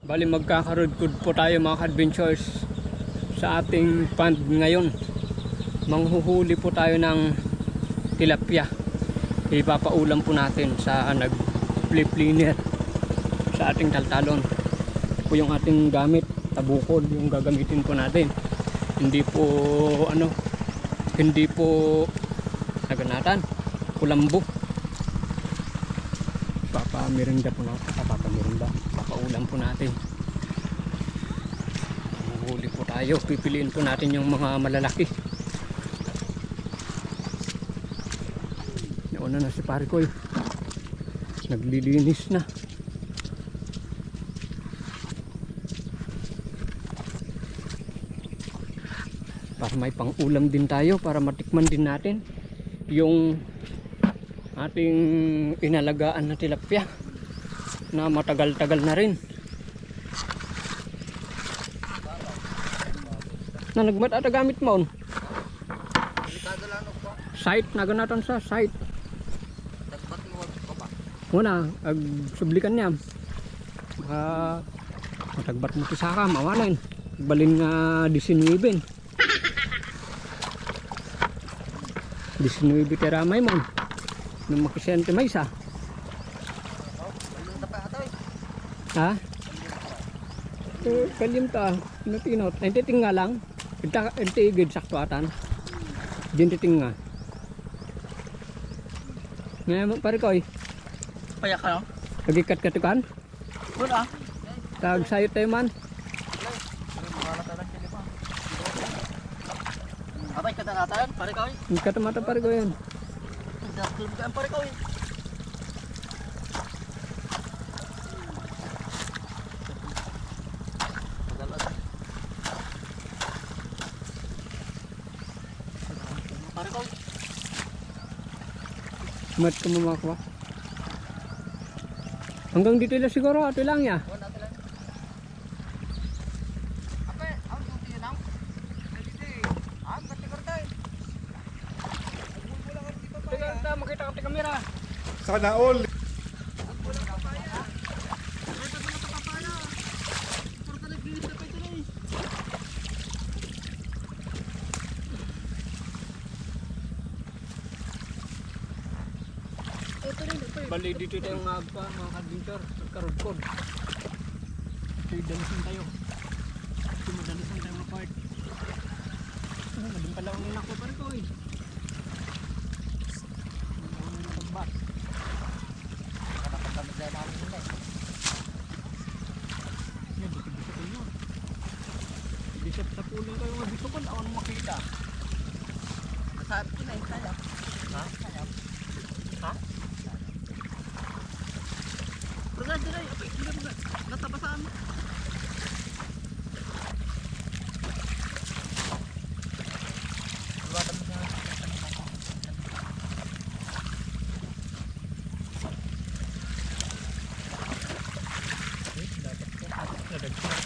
Bali magkakarudkod po tayo mga adventures sa ating pond ngayon. Manghuhuli po tayo ng tilapia. Ipapaulam po natin sa nag-flip cleaner sa ating taltalon. Ito po yung ating gamit, tabukod yung gagamitin po natin. Hindi po naganatan, kulambo. Papamirinda po natin, papaulam po natin. Huli po tayo, pipiliin po natin yung mga malalaki. Nauna na si pare ko eh. Naglilinis na. Para may pang-ulam din tayo, para matikman din natin yung ating inalagaan na tilapia na matagal-tagal na rin. Na nagmata gamit mo. Site na ganatan sa site. Muna, ag sublikan niya. Matagbat mo sa ka, mawalan. Balin nga 19. 19 teramay mo. Nung makisente may isa. Ha? Kalim ta. Natinot. Natiting nga lang. Intigid saktuatan. Dintiting nga. Ngayon pare ko eh. Payak ka no? Nagikat katukan? Wala. Tag sayo tayo man. Abay ka natin, pare ko eh. Katamata pare ko yan. Daklum ka pare ko eh. Pare ko. Mat ka mamakuha. Hanggang dito lang siguro, ito lang ya. Makita ka kamera. Sana all. Bali dito tayong mga adventure, karudkod. Dito dalisan tayo. Dito madalisan tayo mga part. Mading pala ang inak ko pare ko eh. Bisip sa puling kayo nga dito ba? Ako makita. Masabi ko na yung sayap. Ha? Ha? Pero na dyan ay, hindi mo natabasaan mo.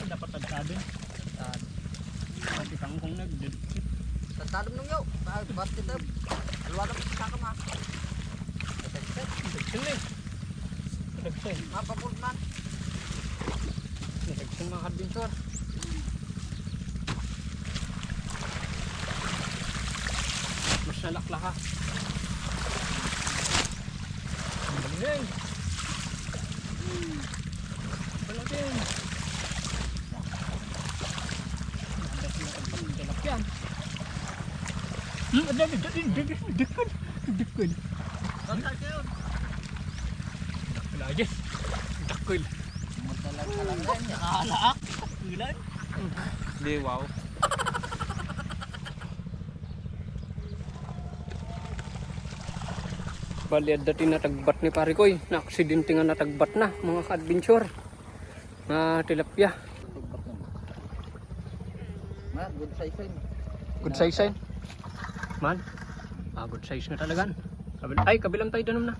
Dapat tagkadin. Kasi kangkong nagdidikit. Tantadam nung yaw. Ba't kita, luwadam sa kama. Nagdagsin eh. Nagdagsin. Mapapulot man. Nagdagsin mga adventure. Mas nalakla ka. Ang galing. Balagin. Yan. Dikon. Bangkal kayo. Lagi. Dakol. Magdalag ka lang rin. Nakahalaak. Ilan? Di wow. Bali dati natagbat ni pare ko eh. Na aksidente nga natagbat na mga ka-adventure. Tilapia. Ma, good size yun. Good size yan. Man. Good size na talaga. Ay, kabilang tayo danom na.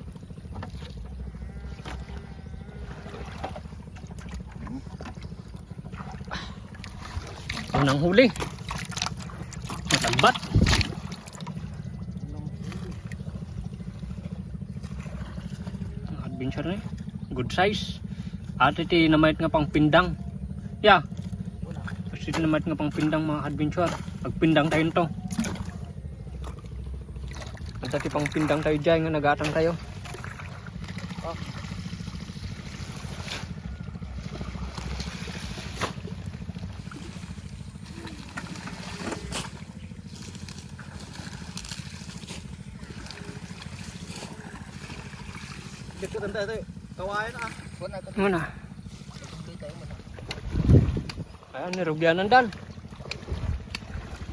Unang huli. Matagbat. Adventure na eh. Good size. At iti namayit nga pang pindang. Yeah. Kasi naman nga pang pindang mga adventure. Pagpindang tayo nito. At dati pang pindang tayo dyan nga nagatang tayo. Oh. Dito tanda tayo. Kawayan ah. Muna. Ayan, nirugyanan dan.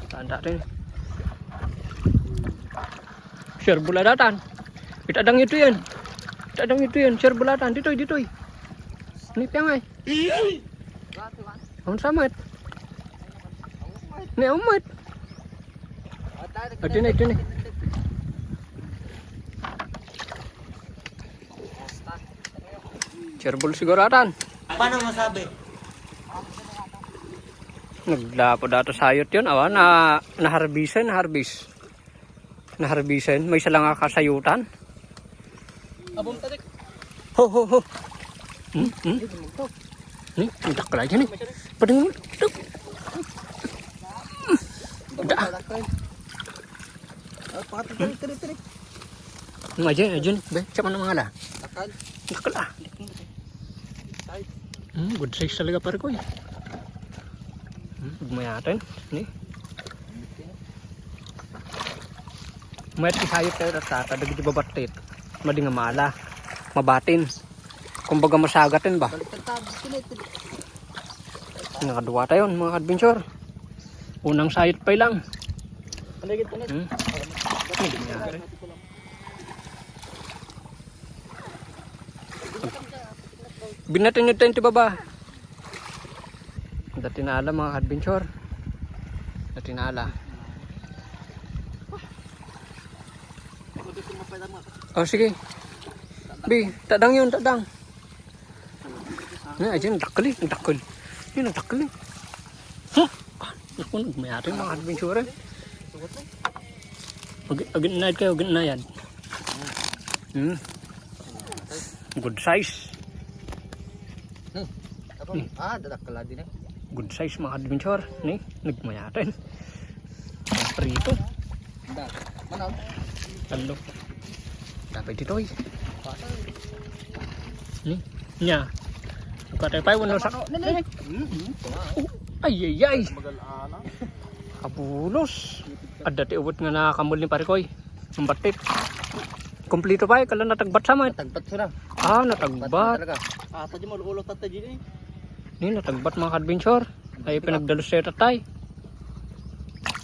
Tanda rin. Share buladatan. Itadang itu yan. Itadang itu yan. Share bulatan. Ditoy, ditoy. Ini piangay. Ang samat. Ini umat. Ito na, ito na. Share bul siguratan. Paano masabi? Naglapo dato sayot yun. Awa, naharbisan. Naharbisan. May isa lang kasayutan. Abong tadik. Ho, ho, ho. Ni, ang dakla dyan eh. Padang mo. Tarik. Ajan. Be, siapa nama ngala? Takal. Dakla. Good size talaga pare ko eh. Gumayatin. Ni. Mayat kisayot kayo rata. Dagi di babatit. Madi nga mala. Mabatin. Kumbaga masagatin ba? Nakadua tayo mga adventure. Unang sayot pa lang. Binatin nyo tayo baba. Dati na alam mga adventure. Dati na alam. Oh sige. Bi, tadang yun, tadang. Ayan, dakli. Yun, dakli. Huh? Ako, nagmayari mga adventure. Agad na kayo, agad na yan. Good size. Dadakala din eh. Good size mga adventure. Ni, nagmayatin. Prito. Manaw. Talo. Dapat dito eh. Ni, nya. Katay pa wala sa. Ay. Abulos. Ada ti ubot nga nakamul ni pare koy. Ang batit. Kompleto pa kala natagbat sa mat. Tagbat sila. Natagbat. Tadi mo ulo tatay din eh. Ni natagbat mga adventure. Ay pinagdalos sa tatay.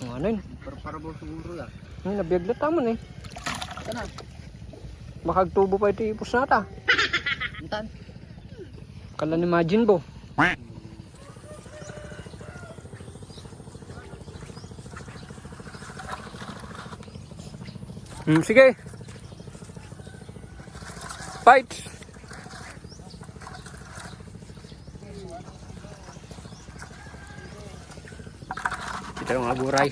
Ano yun? Para ba siguro ya. Ni nabiyaglat tamon eh. Kana. Makagtubo pa ito ipos nata. Intan. Kala ni imagine bo. Sige. Fight. Ito yung aguray.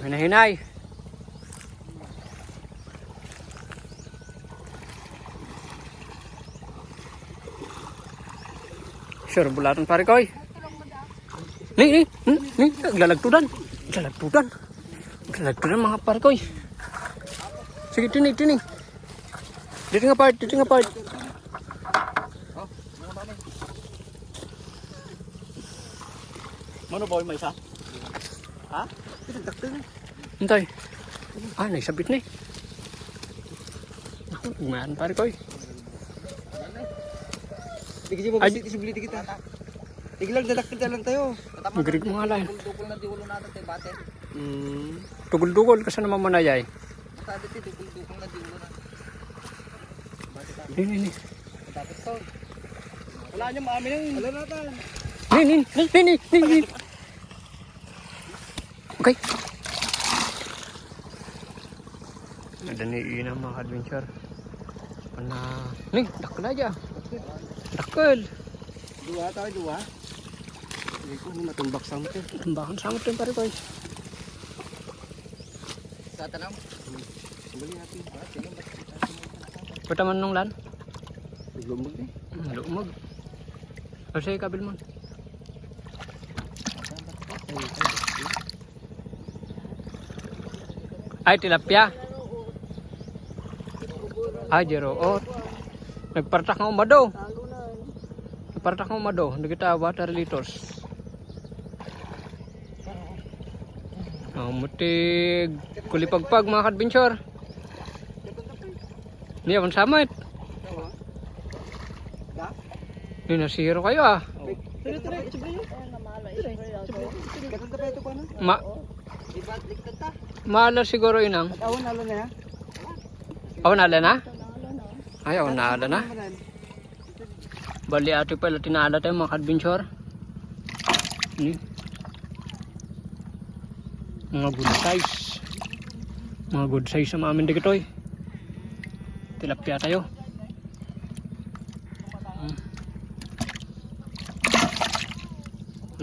Hinay-hinay. Sure, bulatan pare koy. Ni, naglalagtudan. Naglalagtudan mga pare koy. Sige, tinig. Dito nga part. Mano boy may isa? Ha? Hintay. Naisabit na eh. Gumayan pare koy. Tigil mo kasi isibility kita. Tigil lang tayo. Magrig mo nga lang. Dugol na di ulo natin tayo bate. Tugol-dugol kasi naman manayay. Sabi ti dugol na di ulo na. Ni. Dapat to. Wala niyo maamin ng wala natin. Ni. Okay. Ada ni ina mga adventure. Nih, dakkel aja. Dakkel. Dua. Hindi ko matumbak sa mutin. Tembakan sama tuh pare koy. Sa tanam. Bali natin ba? Pataman nung lan. Lumog eh. Lumag. Kasi kabil mo. Ay, tilapia. Ay, jeroot. Nagpartak ng umado. Nagpartak ng umado. Nagkita water liters. Mutig kulipagpag mga kadbensyar. Niya man samit. Ni nasiro kayo ah. Ma Maala siguro inang. Awan nalo na ya. Awan ala na? Ay, awan na ala na. Bali ato pala tinala tayo mga kadbensyar. Ni. Mga good size. Mga good size sa mamin dito eh. Tilapia tayo.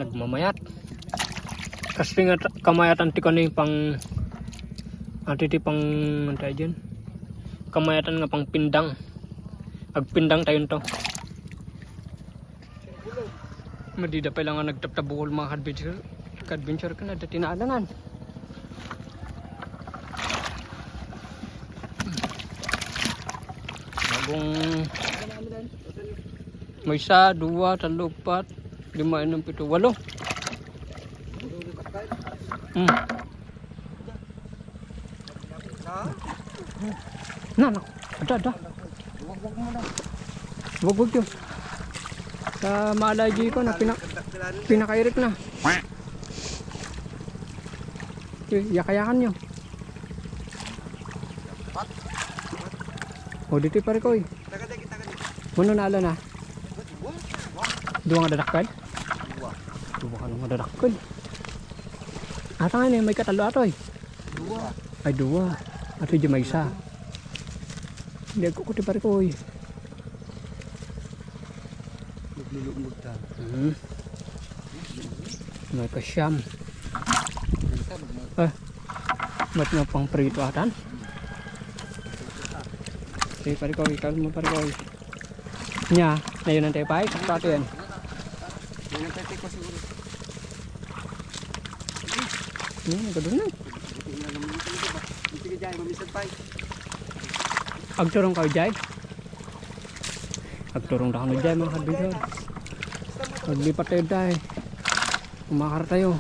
Nagmamayat. Kasi nga kamayatan ti ko ni pang ati pang antay dyan. Kamayatan nga pang pindang. Agpindang tayo to. Madida pa lang nga nagtaptabukol mga kadventure ka na dati naalanan. Bagong may isa, dua, talo, pat, lima, enam, pito, walo. Na, ada. Wag yun. Sa maalaji ko na pinakairik na. Yakayakan nyo. O dito pare ko eh. Muna na ala na. Dua nga dadakkan? Dua ka nang dadakkan. Ata nga may katalo ato eh. Ay dua. Ato dyan may isa. Hindi ako kuti pare ko eh. Maglulumog ta. May kasyam. Mat nga pang prito atan. Sige pare ko, ikaw mo pare ko. Nya, na yun ang tepay. Sakto ato yan. Yan ang tete ko siguro. Nagkadun na. Hindi ka dyan, mamisad pa. Agturong ka dyan. Agturong na kami dyan mga kadbisyon. Maglipat tayo dyan. Umakar tayo.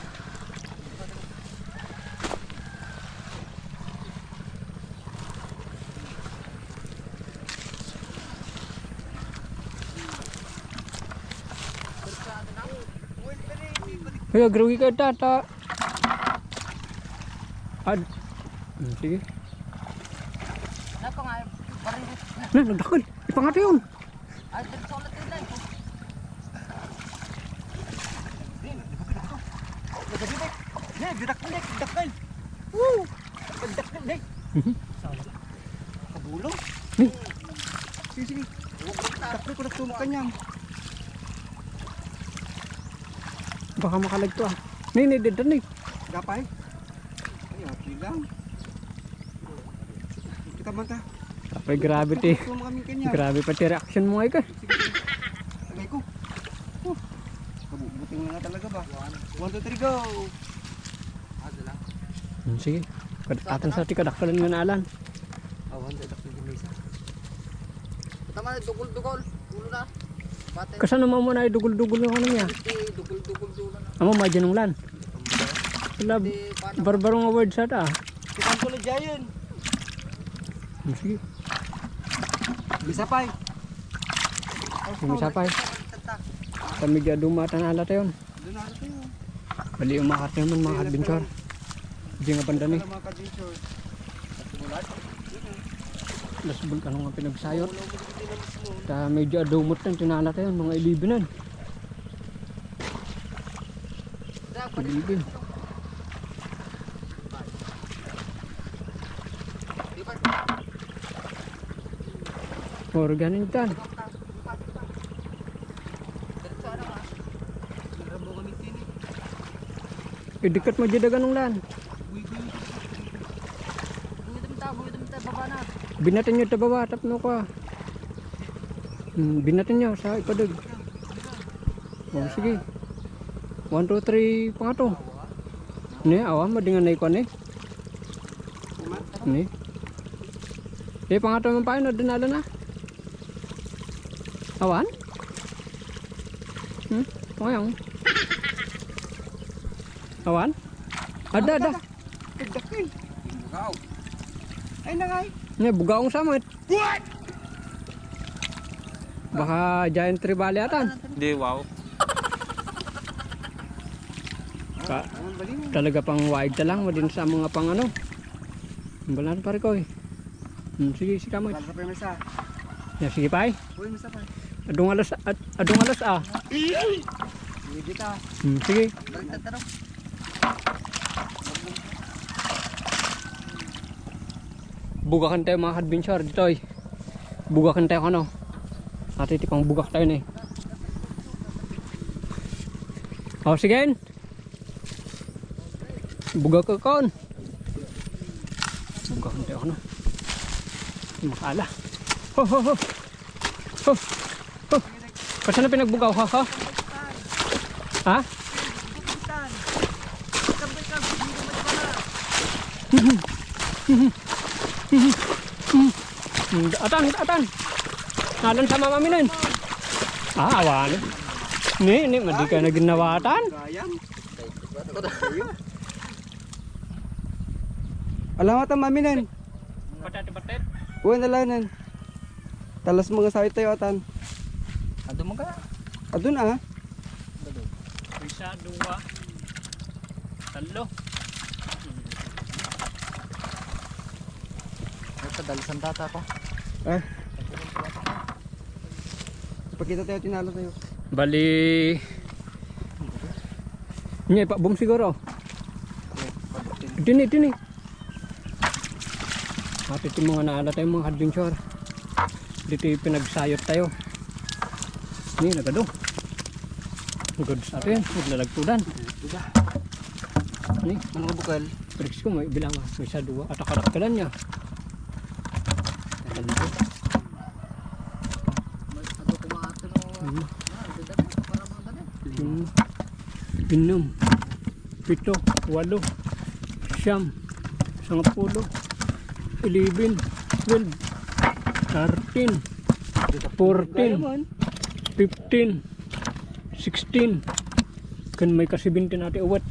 Kaya grogi ka tata. Sige. Nah, nagdakil. Ipangat yun. Dakil. Woo! Dakil, dek. Kabulong. Sige. Dakil ko nagtulog kanyang. Baka makalag to ah. Nini, dito ni. Gapay? Ay, okay lang. Kita man ta. Tapay gravity. Grabe pati reaction mo ay ka. Tagay ko. Kabubuting na nga talaga ba? 1, 2, 3, go! Sige. Atan sa tikadaktalan nga naalan. Awan, dadakil yung mesa. Tama na, dugol-dugol. Dulo na. Kasano mo na dugul-dugul yung ano niya? Dugol-dugol na. Amo madyan ng lan. Wala, barbarong award sa ta. Kita ko na dyan. Sige. Bisapay. Misapay. Kami dyan dumatan ala tayo. Doon na tayo. Bali umakar tayo man mga adventure. Diyan nga banda ni. Mga kadventure. Lasbol ka nung nga pinagsayot. Ta medyo adumot ng tinala tayo mga ilibinan. Ilibin. Organin dyan. Idikat mo dyan dagan ng lan. Binatin nyo tabawa, tap no ka. Binatin nyo sa ipadag. Oh, sige. 1, 2, 3, pangato. Ni, awan, madingan na ikon eh. Ni. Pangato man pa yun, dinala na. Awan? Pangayang. Awan? Ada. Dakil. Bugaw. Ay nangay. Ni, bugaong samit. What? Baka giant tribali atan. Hindi, wow. Talaga pang wide ta lang, din sa mga pang ano. Balan pare ko eh. Sige, si kamay. Wala pa yung mesa. Sige pa eh. Uy, mesa pa. Adong alas ah. Hindi kita. Sige. Balik tatanong. Bugakan tayo mga adventure dito eh. Bugakan tayo ano. Ate tipang bugak tayo na eh. Oh, sige. Bugak ka kon. Bugakan tayo ano. Makala. Ho. Kasi na pinagbugaw ha? Ha? Atan. Nalan sa mama minin. Awan. Ni, madi ka na ginawatan. Alamat ang maminan. Patat. Uy, nalanan. Talas mga sawit tayo atan. Ado mo ka? Adun ah. Isa, dua, talo. Kadalisan tata ko. Ah. Pakita tayo, tinalo tayo. Bali. Nye, Pak Bom siguro. Dini. At ito mga naala tayo mga adventure. Dito yung pinagsayot tayo. Ini nagado. Good sa atin, naglalagpudan. Ni, Ano ka bukal? tricks ko may bilang may isa dua at akarakkalan niya. Pinom, pito, walo, siyam, 10, 11, 12, 13, 14, 15, 16. Kan may kasibintin natin uwat.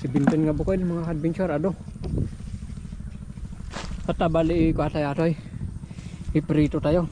Sibintin nga bukod mga adventure ado. At bali ko atay iprito tayo.